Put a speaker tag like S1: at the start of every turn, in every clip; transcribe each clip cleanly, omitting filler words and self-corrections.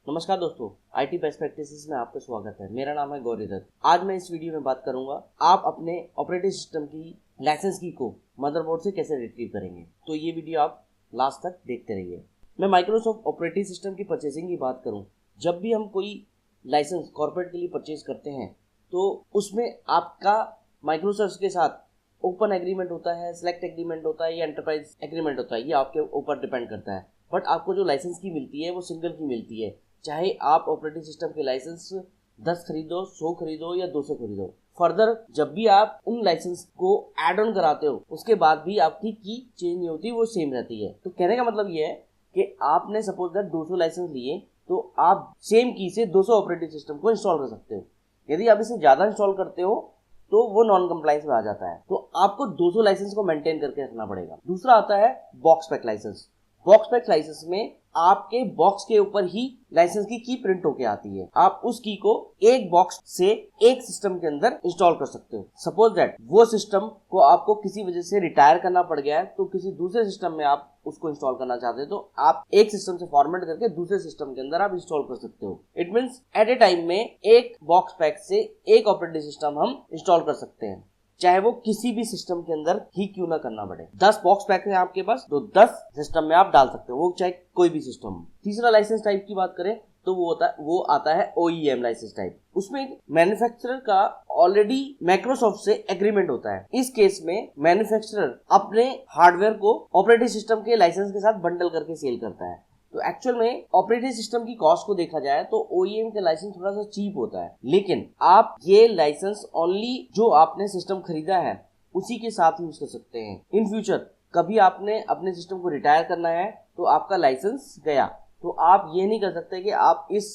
S1: नमस्कार दोस्तों, IT best practices में आपका स्वागत है। मेरा नाम है गौरी दत्त। आज मैं इस वीडियो में बात करूंगा आप अपने ऑपरेटिंग सिस्टम की लाइसेंस की को मदरबोर्ड से कैसे रिट्रीव करेंगे। तो ये वीडियो आप लास्ट तक देखते रहिए। मैं माइक्रोसॉफ्ट ऑपरेटिंग सिस्टम की परचेसिंग की बात करूं, जब भी हम कोई लाइसेंस कॉर्पोरेट के लिए परचेज करते हैं तो उसमें आपका माइक्रोसॉफ्ट के साथ ओपन एग्रीमेंट होता है, सेलेक्ट एग्रीमेंट होता है या एंटरप्राइज एग्रीमेंट होता है। ये आपके ऊपर डिपेंड करता है। बट आपको जो लाइसेंस की मिलती है वो सिंगल की मिलती है, चाहे आप ऑपरेटिंग सिस्टम के लाइसेंस 10 खरीदो, 100 खरीदो या 200 खरीदो। फर्दर जब भी आप उन लाइसेंस को एड ऑन कराते हो उसके बाद भी आपकी की चेंज नहीं होती, वो सेम रहती है। तो कहने का मतलब ये है कि आपने सपोज दैट 200 लाइसेंस लिए तो आप सेम की से 200 ऑपरेटिंग सिस्टम को इंस्टॉल कर सकते हो। यदि आप इसे ज़्यादा इंस्टॉल करते हो तो वो नॉन कंप्लाइंस में आ जाता है। तो आपको 200 लाइसेंस को मेंटेन करके रखना पड़ेगा। दूसरा आता है box pack license. Box pack license में आपके बॉक्स के ऊपर ही लाइसेंस की प्रिंट होके आती है। आप उस की को एक बॉक्स से एक सिस्टम के अंदर इंस्टॉल कर सकते हो। सपोज दैट वो सिस्टम को आपको किसी वजह से रिटायर करना पड़ गया है तो किसी दूसरे सिस्टम में आप उसको इंस्टॉल करना चाहते हैं तो आप एक सिस्टम से फॉर्मेट करके दूसरे सिस्टम के अंदर आप इंस्टॉल कर सकते हो। It means at a time में एक बॉक्स पैक से एक ऑपरेटिंग सिस्टम हम इंस्टॉल कर सकते हैं, चाहे वो किसी भी सिस्टम के अंदर ही क्यों ना करना पड़े। 10 बॉक्स पैक है आपके पास तो 10 सिस्टम में आप डाल सकते हो, वो चाहे कोई भी सिस्टम हो। तीसरा लाइसेंस टाइप की बात करें तो वो आता है OEM लाइसेंस टाइप। उसमें मैन्युफैक्चरर का ऑलरेडी माइक्रोसॉफ्ट से एग्रीमेंट होता है। इस केस में मैन्युफैक्चरर अपने हार्डवेयर को ऑपरेटिंग सिस्टम के लाइसेंस के साथ बंडल करके सेल करता है। तो एक्चुअल में ऑपरेटिंग सिस्टम की कॉस्ट को देखा जाए तो OEM का लाइसेंस थोड़ा सा चीप होता है, लेकिन आप ये लाइसेंस ओनली जो आपने सिस्टम खरीदा है उसी के साथ यूज कर सकते हैं। इन फ्यूचर कभी आपने अपने सिस्टम को रिटायर करना है तो आपका लाइसेंस गया तो आप ये नहीं कर सकते कि आप इस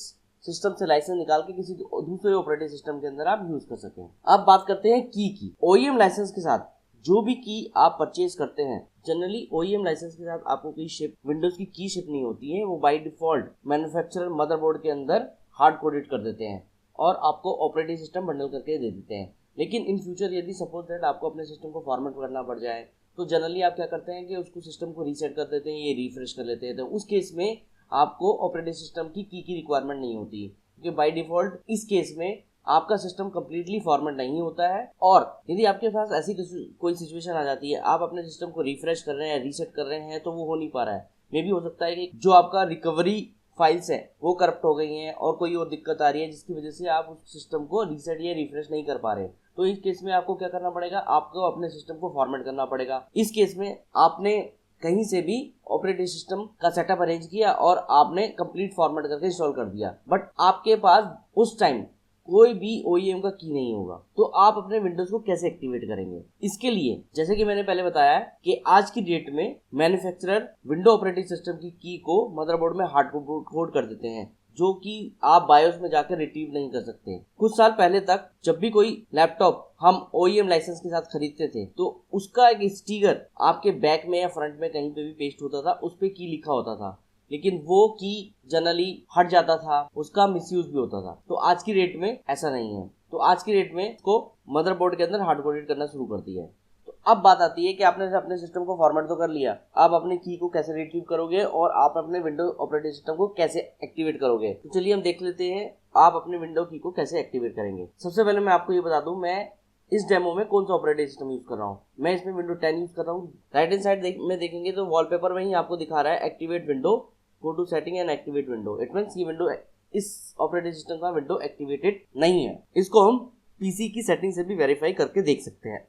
S1: सिस्टम से लाइसेंस निकाल के किसी दूसरे ऑपरेटिंग सिस्टम के अंदर आप यूज कर सकें। अब बात करते हैं की OEM लाइसेंस के साथ जो भी की आप परचेज करते हैं, जनरली OEM लाइसेंस के साथ आपको कोई विंडोज की शिप नहीं होती है। वो बाय डिफॉल्ट मैन्युफैक्चरर मदरबोर्ड के अंदर हार्ड कोडेड कर देते हैं और आपको ऑपरेटिंग सिस्टम बंडल करके दे देते हैं। लेकिन इन फ्यूचर यदि सपोज दैट आपको अपने सिस्टम को फॉर्मेट करना पड़ जाए तो जनरली आप क्या करते हैं कि उसको सिस्टम को रीसेट कर देते हैं, ये रिफ्रेश कर लेते हैं। तो उस केस में आपको ऑपरेटिंग सिस्टम की रिक्वायरमेंट नहीं होती, क्योंकि बाय डिफॉल्ट इस केस में आपका सिस्टम कंप्लीटली फॉर्मेट नहीं होता है। और यदि आपके पास ऐसी कोई सिचुएशन आ जाती है, आप अपने सिस्टम को रिफ्रेश कर रहे हैं, रीसेट कर रहे हैं तो वो हो नहीं पा रहा है। मे भी हो सकता है कि जो आपका रिकवरी फाइल्स है वो करप्ट हो गई हैं और कोई और दिक्कत आ रही है जिसकी वजह से आप उस सिस्टम को रीसेट या रिफ्रेश नहीं कर पा रहे। तो इस केस में आपको क्या करना पड़ेगा, आपको अपने सिस्टम को फॉर्मेट करना पड़ेगा। इस केस में आपने कहीं से भी ऑपरेटिंग सिस्टम का सेटअप अरेंज किया और आपने कंप्लीट फॉर्मेट करके इंस्टॉल कर दिया, बट आपके पास उस टाइम कोई भी OEM का की नहीं होगा, तो आप अपने विंडोज को कैसे एक्टिवेट करेंगे। इसके लिए जैसे कि मैंने पहले बताया कि आज की डेट में मैन्युफैक्चरर विंडो ऑपरेटिंग सिस्टम की को मदरबोर्ड में हार्ड कोड कर देते हैं, जो कि आप बायोस में जाकर रिट्रीव नहीं कर सकते। कुछ साल पहले तक जब भी कोई लैपटॉप हम OEM लाइसेंस के साथ खरीदते थे तो उसका एक स्टिकर आपके बैक में या फ्रंट में कहीं पे भी पेस्ट होता था, उस पे की लिखा होता था, लेकिन वो की जनरली हट जाता था, उसका मिसयूज भी होता था। तो आज की डेट में ऐसा नहीं है। तो आज की डेट में इसको मदरबोर्ड के अंदर हार्ड कोडेड करना शुरू कर दिया है। तो अब बात आती है कि आपने अपने सिस्टम को फॉर्मेट तो कर लिया, आप अपने की को कैसे रिट्रीव करोगे और आप अपने विंडो ऑपरेटिंग सिस्टम को कैसे एक्टिवेट करोगे। तो चलिए हम देख लेते हैं आप अपने विंडो की को कैसे एक्टिवेट करेंगे। सबसे पहले मैं आपको ये बता दूं, मैं इस डेमो में कौन सा ऑपरेटिंग सिस्टम यूज कर रहा हूँ। मैं इसमें विंडो 10 यूज कर रहा हूँ। राइट हैंड साइड में देखेंगे तो वॉलपेपर में ही आपको दिखा रहा है activate window, go to setting and activate window. It means ये विंडो, इस ऑपरेटिंग सिस्टम का विंडो एक्टिवेटेड नहीं है। इसको हम पीसी की सेटिंग से भी वेरीफाई करके देख सकते हैं।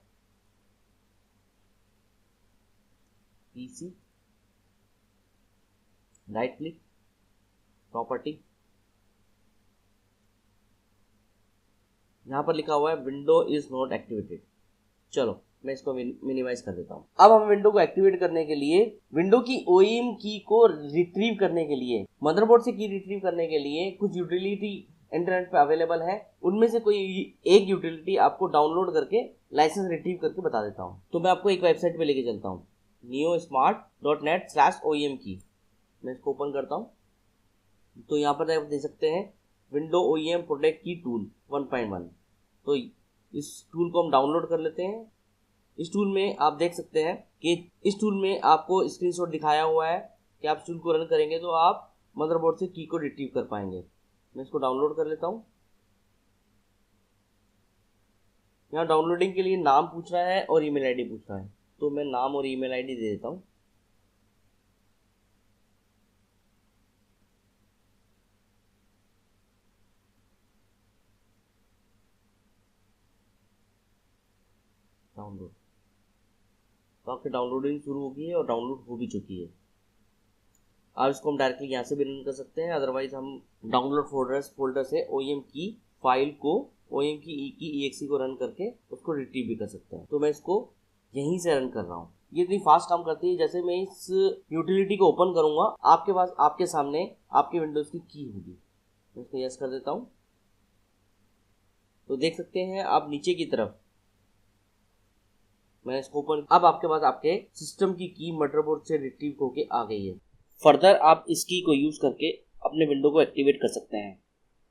S1: पीसी, राइट क्लिक, प्रॉपर्टी, यहां पर लिखा हुआ है विंडो इज नॉट एक्टिवेटेड। चलो मैं इसको मिनिमाइज कर देता हूं। अब हम विंडो को एक्टिवेट करने के लिए, विंडो की OEM की को रिट्रीव करने के लिए, मदरबोर्ड से की रिट्रीव करने के लिए कुछ यूटिलिटी इंटरनेट पे अवेलेबल है। उनमें से कोई एक यूटिलिटी आपको डाउनलोड करके लाइसेंस रिट्रीव करके बता देता हूं। तो मैं आपको एक वेबसाइट पे लेके चलता हूं, neosmart.net/OEM की। मैं इसको ओपन करता हूं तो यहाँ पर आप देख सकते हैं विंडो OEM प्रोटेक्ट की टूल 1.1। तो इस टूल को हम डाउनलोड कर लेते हैं। इस टूल में आप देख सकते हैं कि इस टूल में आपको स्क्रीनशॉट दिखाया हुआ है कि आप इस टूल को रन करेंगे तो आप मदरबोर्ड से की को रिट्रीव कर पाएंगे। मैं इसको डाउनलोड कर लेता हूँ। यहाँ डाउनलोडिंग के लिए नाम पूछ रहा है और ईमेल आईडी पूछ रहा है, तो मैं नाम और ईमेल आईडी दे देता हूँ। डाउनलोड, तो आपकी डाउनलोडिंग शुरू हो गई है और डाउनलोड हो भी चुकी है। आप इसको हम डायरेक्टली यहाँ से भी रन कर सकते हैं, अदरवाइज हम डाउनलोड फोल्डर से OEM की फाइल को, OEM की EXE को रन करके उसको रिट्रीव भी कर सकते हैं। तो मैं इसको यहीं से रन कर रहा हूँ। ये इतनी फास्ट काम करती है। जैसे मैं इस यूटिलिटी को ओपन करूंगा, आपके पास आपके सामने आपके विंडोज की होगी। मैं इसको यस कर देता हूँ, तो देख सकते हैं आप नीचे की तरफ, मैं इसको ओपन, अब आपके पास आपके सिस्टम की मदरबोर्ड से रिट्रीव होके आ गई है। फर्दर आप इस की को यूज करके अपने विंडो को एक्टिवेट कर सकते हैं।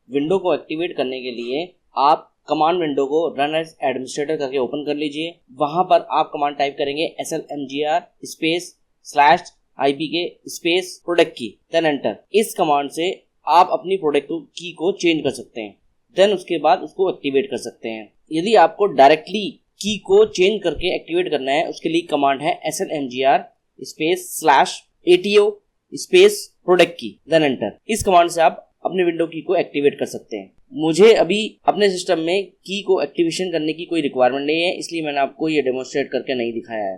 S1: विंडो को एक्टिवेट करने के लिए आप कमांड विंडो को रन एज एडमिनिस्ट्रेटर करके ओपन कर लीजिए। वहां पर आप कमांड टाइप करेंगे SLMGR space /IPK space product की, देन एंटर। इस कमांड से आप अपनी प्रोडक्ट की को चेंज कर सकते हैं, देन उसके बाद उसको एक्टिवेट कर सकते हैं। यदि आपको डायरेक्टली की को चेंज करके एक्टिवेट करना है, उसके लिए कमांड है SLMGR space /ATO space product की, देन एंटर। इस कमांड से आप अपने विंडो की को एक्टिवेट कर सकते हैं। मुझे अभी अपने सिस्टम में की को एक्टिवेशन करने की कोई रिक्वायरमेंट नहीं है, इसलिए मैंने आपको ये डेमोन्स्ट्रेट करके नहीं दिखाया है।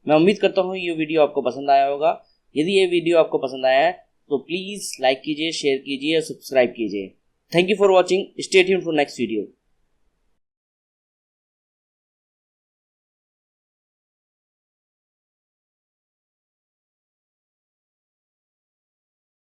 S1: मैं उम्मीद करता हूँ ये वीडियो आपको पसंद आया होगा। यदि ये वीडियो आपको पसंद आया है तो प्लीज लाइक कीजिए, शेयर कीजिए और सब्सक्राइब कीजिए। Thank you for watching. Stay tuned for next video.